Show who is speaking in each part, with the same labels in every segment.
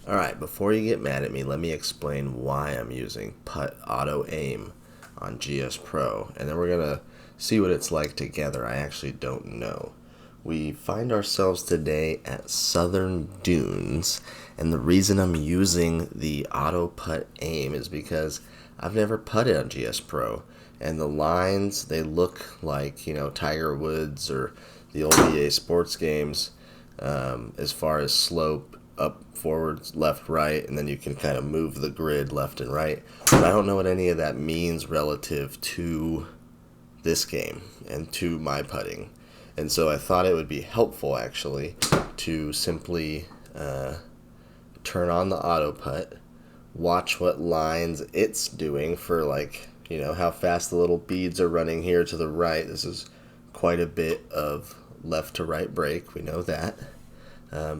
Speaker 1: Alright, before you get mad at me, let me explain why I'm using Putt Auto Aim on GSPRO, and then we're going to see what it's like together. I actually don't know. We find ourselves today at Southern Dunes, and the reason I'm using the Auto Putt Aim is because I've never putted on GSPRO, and the lines, they look like, Tiger Woods or the old EA sports games, as far as slope, up, forward, left, right, and then you can kind of move the grid left and right. But I don't know what any of that means relative to this game and to my putting. And so I thought it would be helpful, actually, to simply turn on the auto putt, watch what lines it's doing for, how fast the little beads are running here to the right. This is quite a bit of left to right break, we know that.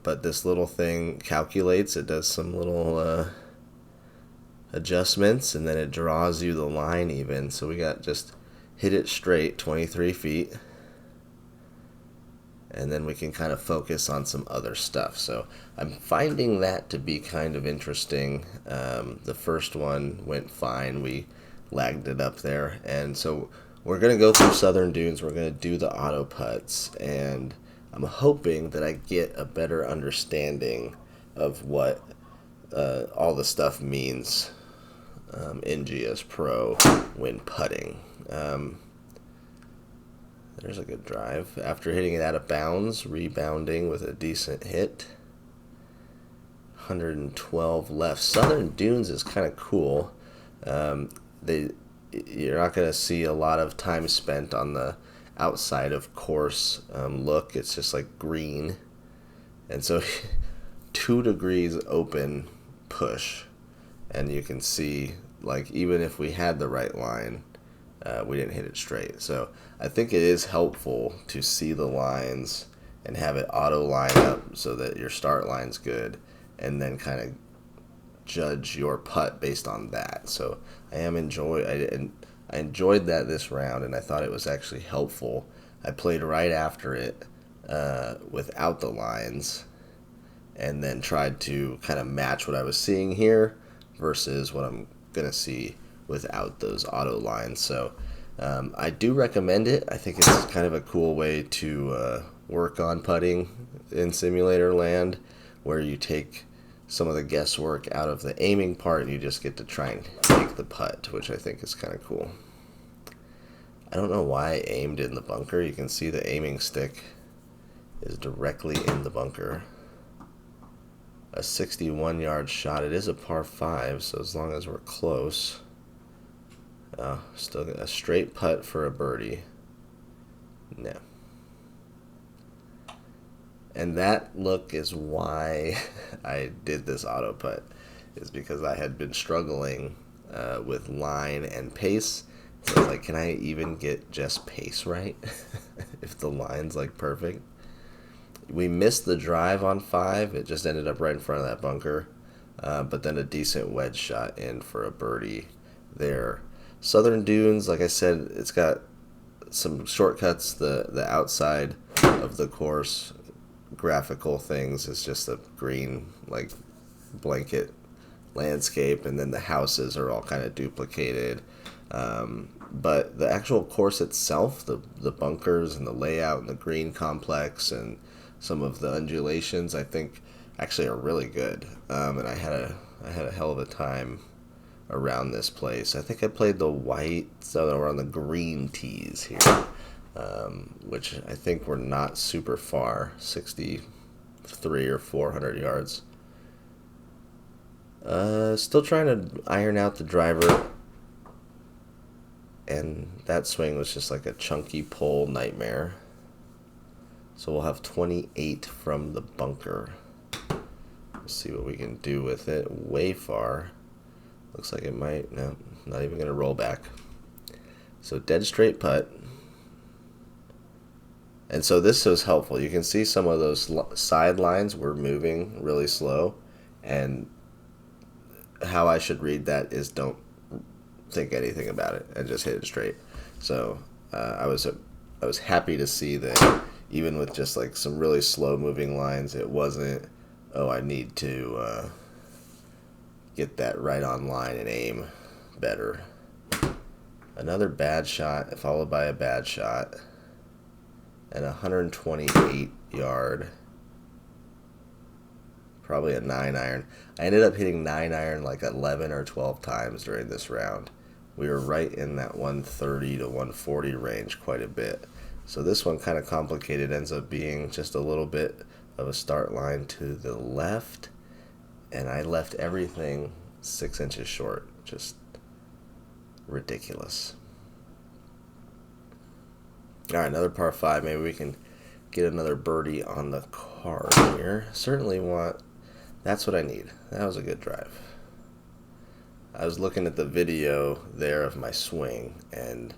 Speaker 1: But this little thing calculates, it does some little adjustments, and then it draws you the line even. So we got just hit it straight, 23 feet. And then we can kind of focus on some other stuff. So I'm finding that to be kind of interesting. The first one went fine. We lagged it up there. And so we're going to go through Southern Dunes. We're going to do the auto putts. And I'm hoping that I get a better understanding of what all the stuff means in GSPRO when putting. There's a good drive. After hitting it out of bounds, rebounding with a decent hit. 112 left. Southern Dunes is kind of cool. You're not going to see a lot of time spent on the outside of course look. It's just like green. And so 2 degrees open push. And you can see, even if we had the right line, we didn't hit it straight. So I think it is helpful to see the lines and have it auto line up so that your start line's good, and then kind of judge your putt based on that. So I enjoyed that this round, and I thought it was actually helpful. I played right after it without the lines, and then tried to kind of match what I was seeing here versus what I'm going to see without those auto lines. So I do recommend it. I think it's kind of a cool way to work on putting in simulator land, where you take some of the guesswork out of the aiming part and you just get to try and make the putt, which I think is kind of cool. I don't know why I aimed in the bunker. You can see the aiming stick is directly in the bunker. A 61-yard shot. It is a par 5, so as long as we're close. Still a straight putt for a birdie. No. And that look is why I did this auto putt, is because I had been struggling with line and pace. So I was like, can I even get just pace right if the line's perfect? We missed the drive on 5. It just ended up right in front of that bunker. But then a decent wedge shot in for a birdie there. Southern Dunes, like I said, it's got some shortcuts. The outside of the course, graphical things, is just a green blanket landscape, and then the houses are all kind of duplicated. But the actual course itself, the bunkers and the layout and the green complex and some of the undulations, I think actually are really good. And I had a hell of a time around this place. I think I played the white, so we're on the green tees here, which I think were not super far, 63 or 400 yards. Still trying to iron out the driver, and that swing was just like a chunky pull nightmare. So we'll have 28 from the bunker. Let's see what we can do with it. Way far. Looks like it might. No, not even going to roll back. So dead straight putt. And so this was helpful. You can see some of those sidelines were moving really slow. And how I should read that is don't think anything about it and just hit it straight. So I was happy to see that even with just some really slow moving lines, it wasn't, oh, I need to get that right on line and aim better. Another bad shot followed by a bad shot, and 128 yard, probably a 9-iron. I ended up hitting 9-iron like 11 or 12 times during this round. We were right in that 130 to 140 range quite a bit. So this one kind of complicated, ends up being just a little bit of a start line to the left, and I left everything 6 inches short. Just ridiculous. Alright, another par 5. Maybe we can get another birdie on the card here. Certainly want... That's what I need. That was a good drive. I was looking at the video there of my swing, and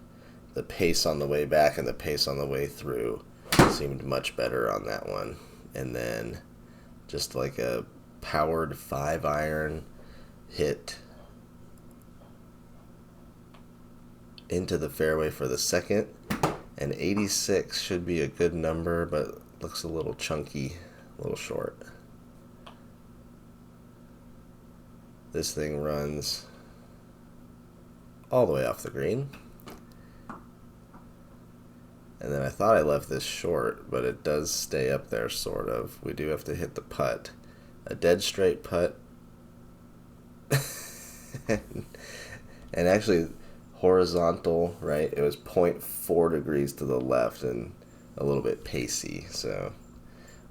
Speaker 1: the pace on the way back and the pace on the way through seemed much better on that one. And then just like a powered 5-iron hit into the fairway for the second, and 86 should be a good number, but looks a little chunky, a little short. This thing runs all the way off the green. And then I thought I left this short, but it does stay up there, sort of. We do have to hit the putt. A dead straight putt. And actually horizontal, right? It was 0.4 degrees to the left and a little bit pacey. So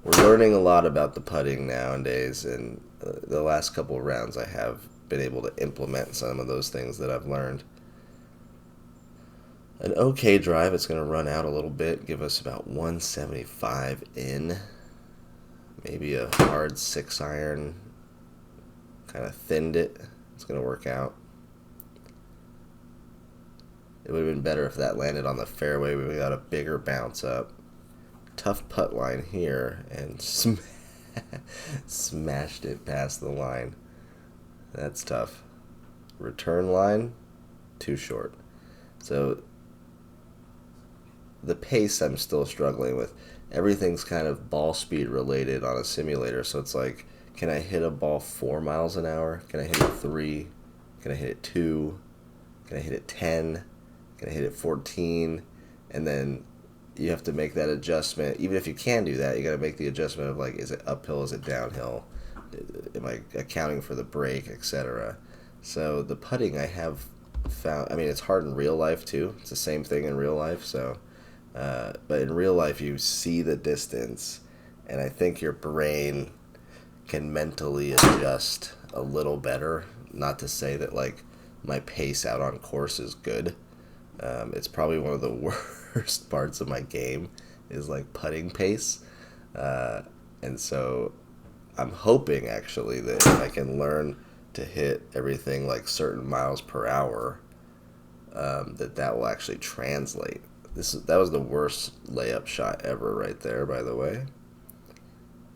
Speaker 1: we're learning a lot about the putting nowadays, and the last couple of rounds I have been able to implement some of those things that I've learned. An okay drive. It's going to run out a little bit, give us about 175 in. Maybe a hard 6-iron, kind of thinned it. It's going to work out. It would have been better if that landed on the fairway. We got a bigger bounce up. Tough putt line here, and smashed it past the line. That's tough. Return line, too short. So the pace I'm still struggling with. Everything's kind of ball speed related on a simulator, so it's like, can I hit a ball 4 miles an hour? Can I hit it 3? Can I hit it 2? Can I hit it 10? Can I hit it 14? And then you have to make that adjustment. Even if you can do that, you got to make the adjustment of like, is it uphill, is it downhill? Am I accounting for the break, etc.? So the putting I have found, I mean, it's hard in real life too. It's the same thing in real life, so... but in real life, you see the distance, and I think your brain can mentally adjust a little better. Not to say that like my pace out on course is good. It's probably one of the worst parts of my game is like putting pace, and so I'm hoping actually that if I can learn to hit everything like certain miles per hour, that will actually translate. That was the worst layup shot ever right there, by the way.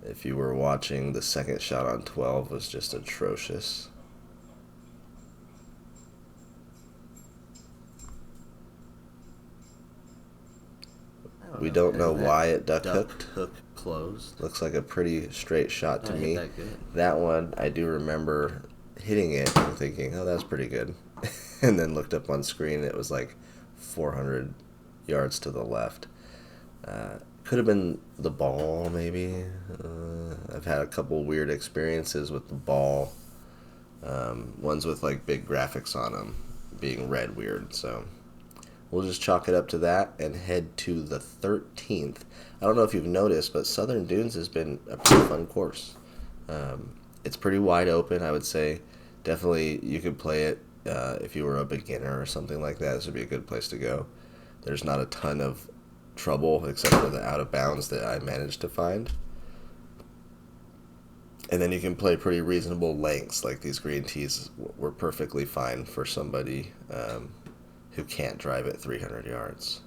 Speaker 1: If you were watching, the second shot on 12 was just atrocious. We don't know why it duck hooked.
Speaker 2: Closed.
Speaker 1: Looks like a pretty straight shot to me.
Speaker 2: That good.
Speaker 1: That one, I do remember hitting it and thinking, oh, that's pretty good. And then looked up on screen, it was like 400 yards to the left. Could have been the ball, maybe. I've had a couple weird experiences with the ball. Ones with like big graphics on them being red weird. So we'll just chalk it up to that and head to the 13th. I don't know if you've noticed, but Southern Dunes has been a pretty fun course. It's pretty wide open, I would say. Definitely you could play it if you were a beginner or something like that. This would be a good place to go. There's not a ton of trouble except for the out of bounds that I managed to find. And then you can play pretty reasonable lengths. Like these green tees were perfectly fine for somebody who can't drive at 300 yards.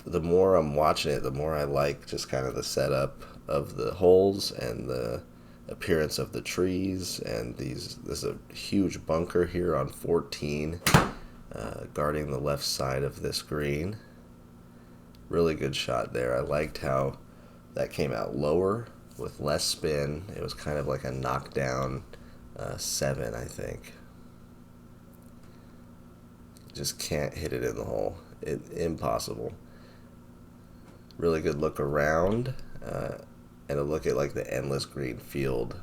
Speaker 1: The more I'm watching it, the more I like just kind of the setup of the holes and the appearance of the trees. And there's a huge bunker here on 14. Guarding the left side of this green. Really good shot there. I liked how that came out lower with less spin. It was kind of like a knockdown 7, I think. Just can't hit it in the hole. Impossible. Really good look around, and a look at like the endless green field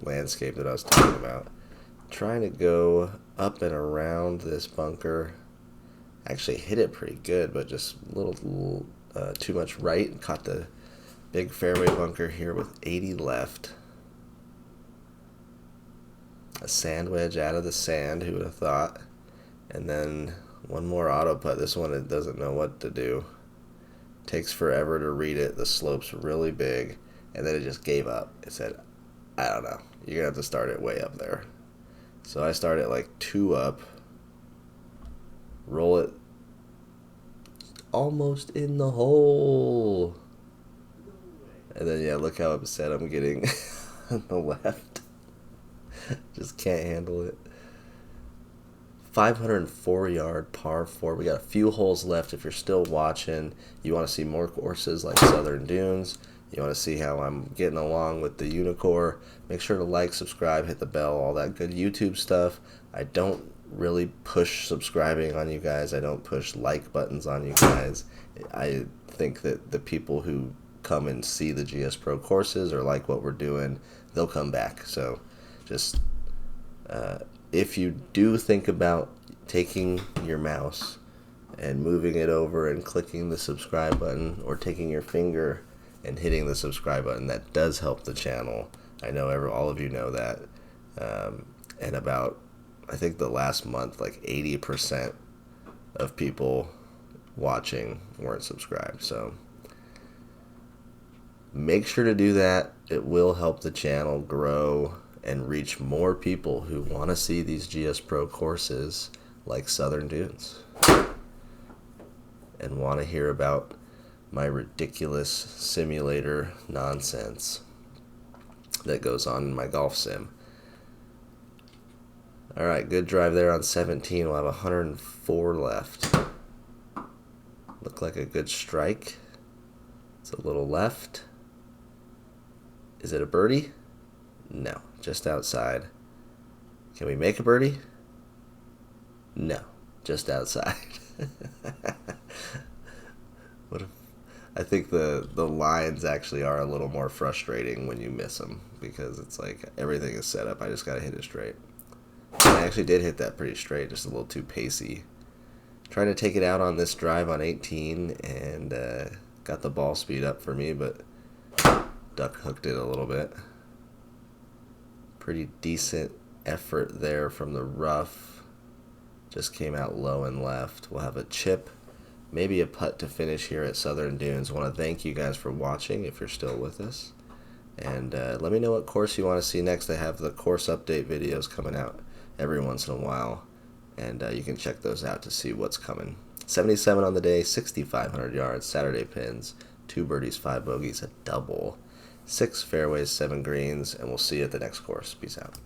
Speaker 1: landscape that I was talking about. Trying to go up and around this bunker. Actually hit it pretty good, but just a little too much right. Caught the big fairway bunker here with 80 left. A sand wedge out of the sand, who would have thought? And then one more auto putt. This one, it doesn't know what to do. Takes forever to read it. The slope's really big, and then it just gave up. It said, I don't know. You're going to have to start it way up there. So I start it like 2 up. Roll it almost in the hole. And then, yeah, look how upset I'm getting on the left. Just can't handle it. 504-yard par 4. We got a few holes left. If you're still watching, you want to see more courses like Southern Dunes, you want to see how I'm getting along with the Uneekor, make sure to like, subscribe, hit the bell, all that good YouTube stuff. I don't really push subscribing on you guys. I don't push like buttons on you guys. I think that the people who come and see the GSPRO courses or like what we're doing, they'll come back. So just if you do think about taking your mouse and moving it over and clicking the subscribe button, or taking your finger and hitting the subscribe button, that does help the channel. I know all of you know that. And about, I think the last month, like 80% of people watching weren't subscribed. So make sure to do that. It will help the channel grow and reach more people who want to see these GSPRO courses like Southern Dunes and want to hear about my ridiculous simulator nonsense that goes on in my golf sim. Alright, good drive there on 17. We'll have 104 left. Look like a good strike. It's a little left. Is it a birdie? No, just outside. Can we make a birdie? No, just outside. What if, I think the lines actually are a little more frustrating when you miss them, because it's like everything is set up. I just gotta hit it straight. And I actually did hit that pretty straight, just a little too pacey. Trying to take it out on this drive on 18, and got the ball speed up for me, but duck hooked it a little bit. Pretty decent effort there from the rough. Just came out low and left. We'll have a chip, maybe a putt to finish here at Southern Dunes. I want to thank you guys for watching if you're still with us. And let me know what course you want to see next. I have the course update videos coming out every once in a while, and you can check those out to see what's coming. 77 on the day, 6,500 yards, Saturday pins, 2 birdies, 5 bogeys, a double, 6 fairways, 7 greens, and we'll see you at the next course. Peace out.